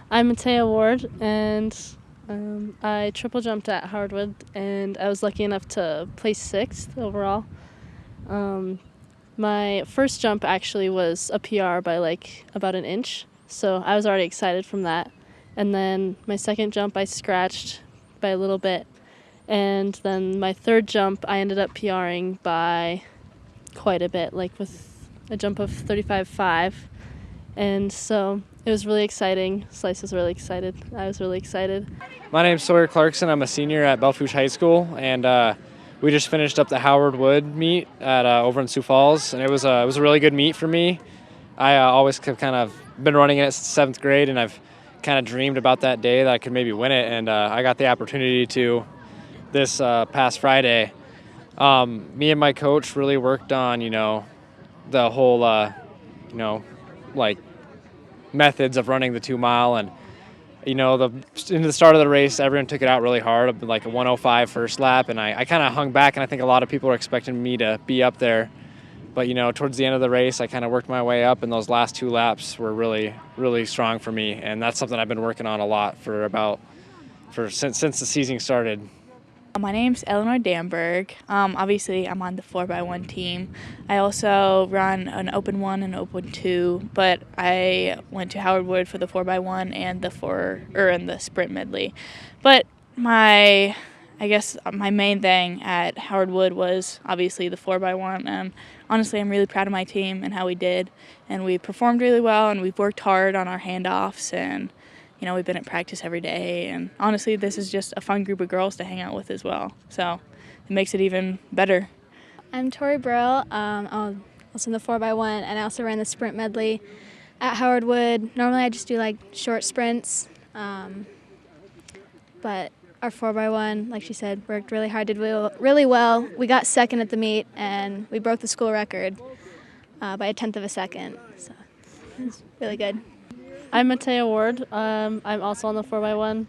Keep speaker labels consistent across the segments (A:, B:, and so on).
A: I'm Matea Ward, and I triple jumped at Howardwood, and I was lucky enough to place sixth overall. Um, my first jump actually was a PR by like about an inch, so I was already excited from that. And then my second jump, I scratched by a little bit, and then my third jump, I ended up PRing by quite a bit, like with a jump of 35.5. And so it was really exciting. Slice was really excited. I was really excited.
B: My name's Sawyer Clarkson. I'm a senior at Belle Fourche High School, and we just finished up the Howard Wood meet at over in Sioux Falls, and it was a really good meet for me. I always have kind of been running it since seventh grade, and I've kind of dreamed about that day that I could maybe win it, and I got the opportunity to this past Friday. Me and my coach really worked on, the whole, like methods of running the 2 mile, and in the start of the race, everyone took it out really hard, like a 105 first lap, and I kind of hung back, and I think a lot of people were expecting me to be up there. But, towards the end of the race, I kind of worked my way up, and those last 2 laps were really, really strong for me, and that's something I've been working on a lot since the season started.
C: My name's Eleanor Damberg. Obviously, I'm on the 4x1 team. I also run an open 1 and open 2, but I went to Howard Wood for the 4x1 and the sprint medley. But my main thing at Howard Wood was obviously the 4x1, and honestly, I'm really proud of my team and how we did, and we performed really well, and we've worked hard on our handoffs, and we've been at practice every day, and honestly, this is just a fun group of girls to hang out with as well. So it makes it even better.
D: I'm Tori Brill. I'm also in the 4x1, and I also ran the sprint medley at Howard Wood. Normally, I just do like short sprints, but our 4x1, like she said, worked really hard, did really well. We got second at the meet, and we broke the school record by a tenth of a second. So it was really good.
A: I'm Matea Ward. I'm also on the 4x1.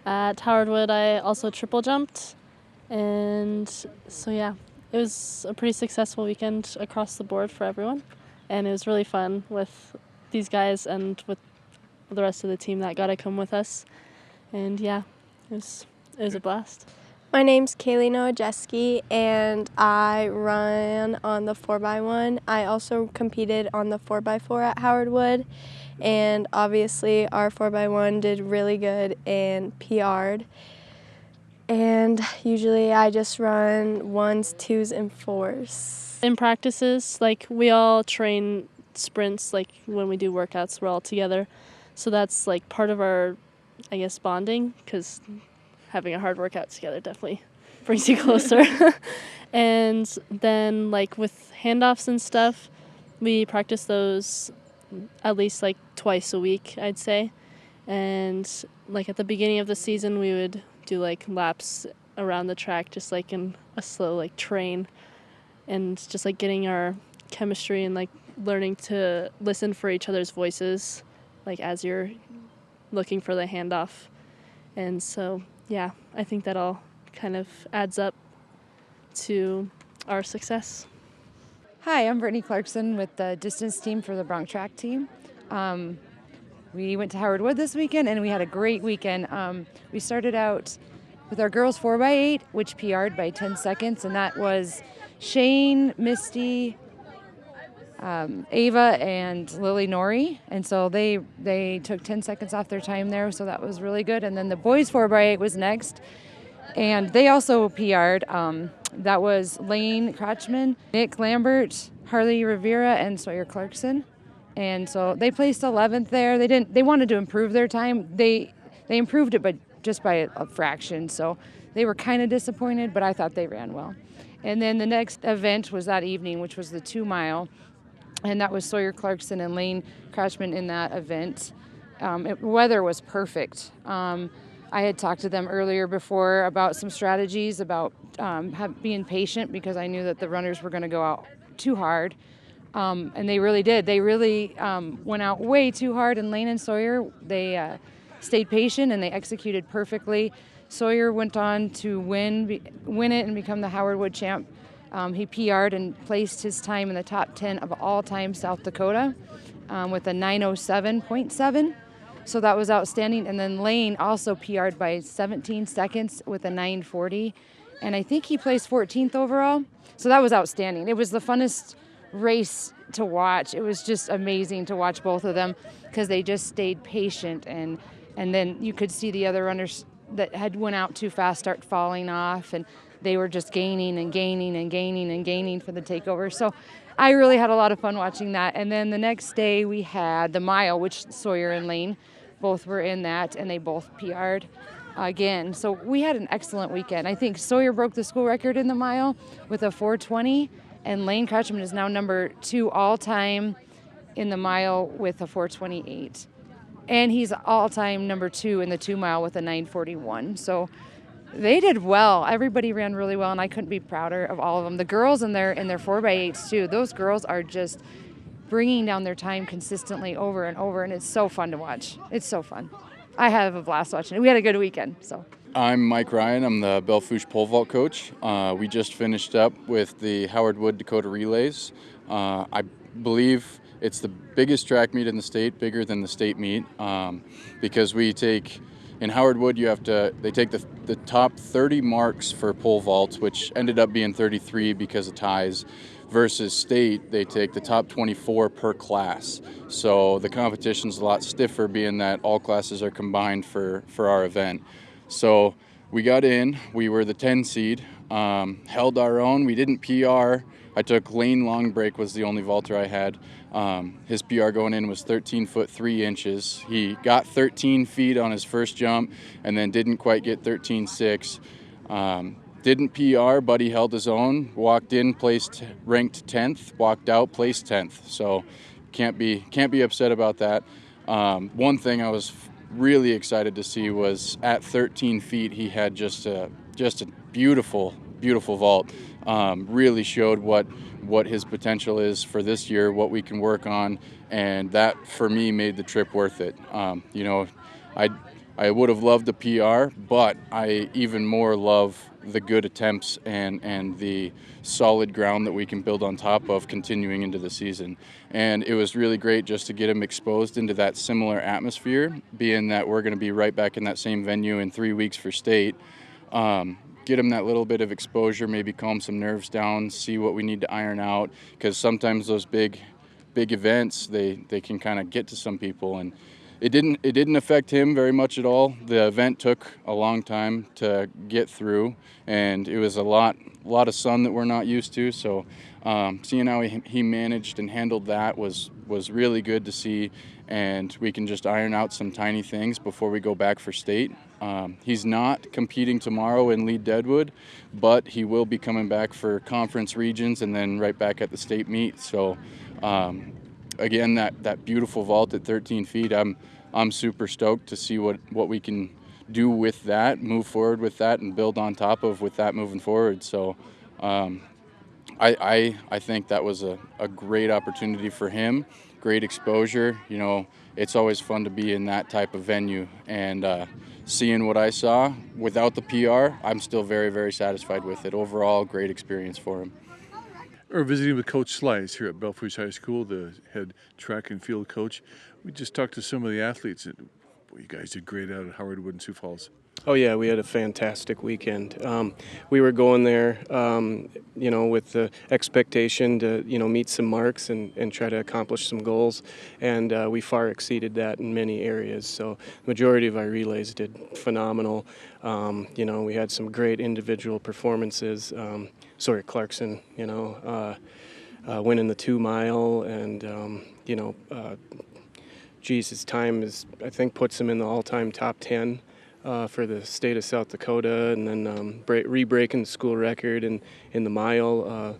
A: At Howard Wood, I also triple jumped. And so, yeah, it was a pretty successful weekend across the board for everyone. And it was really fun with these guys and with the rest of the team that got to come with us. And, yeah, it was a blast.
E: My name's Kaylee Nowajeski, and I run on the 4x1. I also competed on the 4x4 at Howard Wood, and obviously our 4x1 did really good and PR'd. And usually I just run 1s, 2s, and 4s.
A: In practices, like we all train sprints, like when we do workouts, we're all together. So that's like part of our, I guess, bonding, because having a hard workout together definitely brings you closer. And then like with handoffs and stuff, we practice those at least like twice a week, I'd say. And like at the beginning of the season, we would do like laps around the track, just like in a slow like train, and just like getting our chemistry and like learning to listen for each other's voices, like as you're looking for the handoff. And so, yeah, I think that all kind of adds up to our success.
F: Hi, I'm Brittany Clarkson with the distance team for the Bronx track team. We went to Howard Wood this weekend, and we had a great weekend. We started out with our girls 4x8, which PR'd by 10 seconds, and that was Shane, Misty, Ava, and Lily Nori. And so they took 10 seconds off their time there, so that was really good. And then the boys 4x8 was next, and they also PR'd. That was Lane Crotchman, Nick Lambert, Harley Rivera, and Sawyer Clarkson. And so they placed 11th there. They wanted to improve their time. They improved it, but just by a fraction. So they were kind of disappointed, but I thought they ran well. And then the next event was that evening, which was the 2 mile. And that was Sawyer Clarkson and Lane Crotchman in that event. Weather was perfect. I had talked to them earlier before about some strategies about being patient, because I knew that the runners were going to go out too hard. And they really did. They really went out way too hard. And Lane and Sawyer, they stayed patient and they executed perfectly. Sawyer went on to win it and become the Howard Wood champ. He PR'd and placed his time in the top 10 of all time South Dakota with a 9:07.7. So that was outstanding. And then Lane also PR'd by 17 seconds with a 9:40. And I think he placed 14th overall. So that was outstanding. It was the funnest race to watch. It was just amazing to watch both of them because they just stayed patient. And then you could see the other runners that had went out too fast start falling off. And they were just gaining and gaining and gaining and gaining for the takeover. So I really had a lot of fun watching that. And then the next day we had the mile, which Sawyer and Lane both were in that, and they both PR'd again. So we had an excellent weekend. I think Sawyer broke the school record in the mile with a 4:20, and Lane Crouchman is now number 2 all-time in the mile with a 4:28. And he's all-time number 2 in the 2 mile with a 9:41. So they did well. Everybody ran really well, and I couldn't be prouder of all of them. The girls in their 4x8s too. Those girls are just bringing down their time consistently over and over, and it's so fun to watch. It's so fun. I have a blast watching it. We had a good weekend. So
G: I'm Mike Ryan. I'm the Belle Fourche pole vault coach. We just finished up with the Howard Wood Dakota Relays. I believe it's the biggest track meet in the state, bigger than the state meet, because we take. In Howard Wood, they take the top 30 marks for pole vaults, which ended up being 33 because of ties, versus state, they take the top 24 per class. So the competition's a lot stiffer, being that all classes are combined for our event. So we got in, we were the 10 seed, held our own. We didn't PR. I took Lane Long Break was the only vaulter I had. His PR going in was 13 foot 3 inches. He got 13 feet on his first jump and then didn't quite get 13.6. Didn't PR, but he held his own. Walked in, ranked 10th. Walked out, placed 10th. So can't be upset about that. One thing I was really excited to see was at 13 feet he had just a beautiful vault. Really showed what his potential is for this year, what we can work on, and that for me made the trip worth it. I would have loved the PR, but I even more love the good attempts and the solid ground that we can build on top of continuing into the season. And it was really great just to get him exposed into that similar atmosphere, being that we're going to be right back in that same venue in 3 weeks for state. Get him that little bit of exposure, maybe calm some nerves down, see what we need to iron out, because sometimes those big events, they can kind of get to some people, and it didn't affect him very much at all. The event took a long time to get through, and it was a lot of sun that we're not used to. So seeing how he managed and handled that was really good to see, and we can just iron out some tiny things before we go back for state. He's not competing tomorrow in Lead Deadwood, but he will be coming back for conference regions and then right back at the state meet. So again, that beautiful vault at 13 feet, I'm super stoked to see what we can do with that, move forward with that, and build on top of with that moving forward. So I think that was a great opportunity for him, great exposure. You know, it's always fun to be in that type of venue, and seeing what I saw without the PR, I'm still very, very satisfied with it. Overall, great experience for him.
H: We're visiting with Coach Slice here at Belle Fourche High School, the head track and field coach. We just talked to some of the athletes. Boy, you guys did great out at Howard Wood and Sioux Falls.
I: Oh yeah, we had a fantastic weekend. We were going there, with the expectation to, meet some marks and try to accomplish some goals, and we far exceeded that in many areas. So the majority of our relays did phenomenal. We had some great individual performances. Sawyer Clarkson, winning the 2 mile, and his time I think puts him in the all-time top 10. For the state of South Dakota, and then re-breaking the school record in the mile.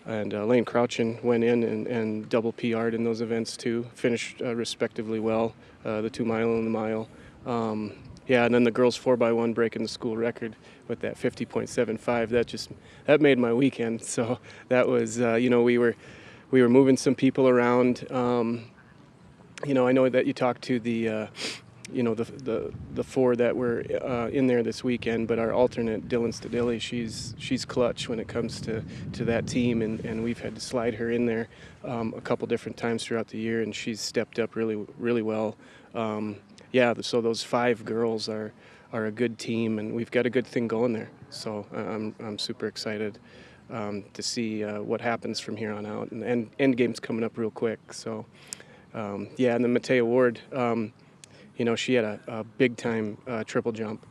I: And Lane Crouchin went in and double PR'd in those events too, finished respectively well, the 2 mile and the mile. And then the girls 4x1 breaking the school record with that 50.75. That made my weekend. So that was, we were moving some people around. I know that you talked to the the four that were in there this weekend, but our alternate Dylan Stadilli, she's clutch when it comes to that team, and we've had to slide her in there a couple different times throughout the year, and she's stepped up really well. So those 5 girls are a good team, and we've got a good thing going there. So I'm super excited to see what happens from here on out, and end game's coming up real quick. So and then Matea Ward. She had a big-time triple jump.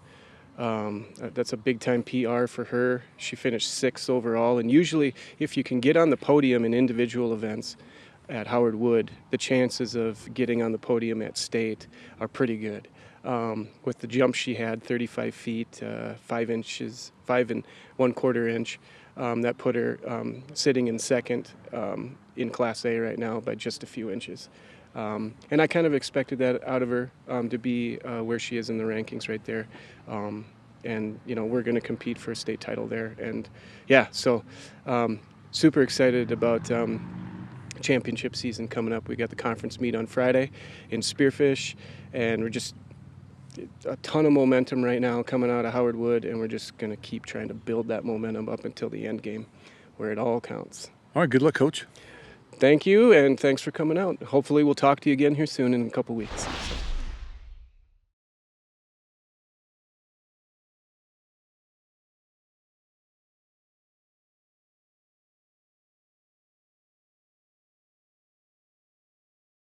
I: That's a big-time PR for her. She finished 6th overall. And usually, if you can get on the podium in individual events at Howard Wood, the chances of getting on the podium at state are pretty good. With the jump she had, 35 feet, 5 inches, 5 1/4 inch, that put her sitting in 2nd in Class A right now by just a few inches. And I kind of expected that out of her, to be where she is in the rankings right there. We're going to compete for a state title there. And super excited about championship season coming up. We got the conference meet on Friday in Spearfish, and we're just a ton of momentum right now coming out of Howard Wood, and we're just going to keep trying to build that momentum up until the end game where it all counts.
H: All right, good luck, Coach.
I: Thank you, and thanks for coming out. Hopefully we'll talk to you again here soon in a couple weeks.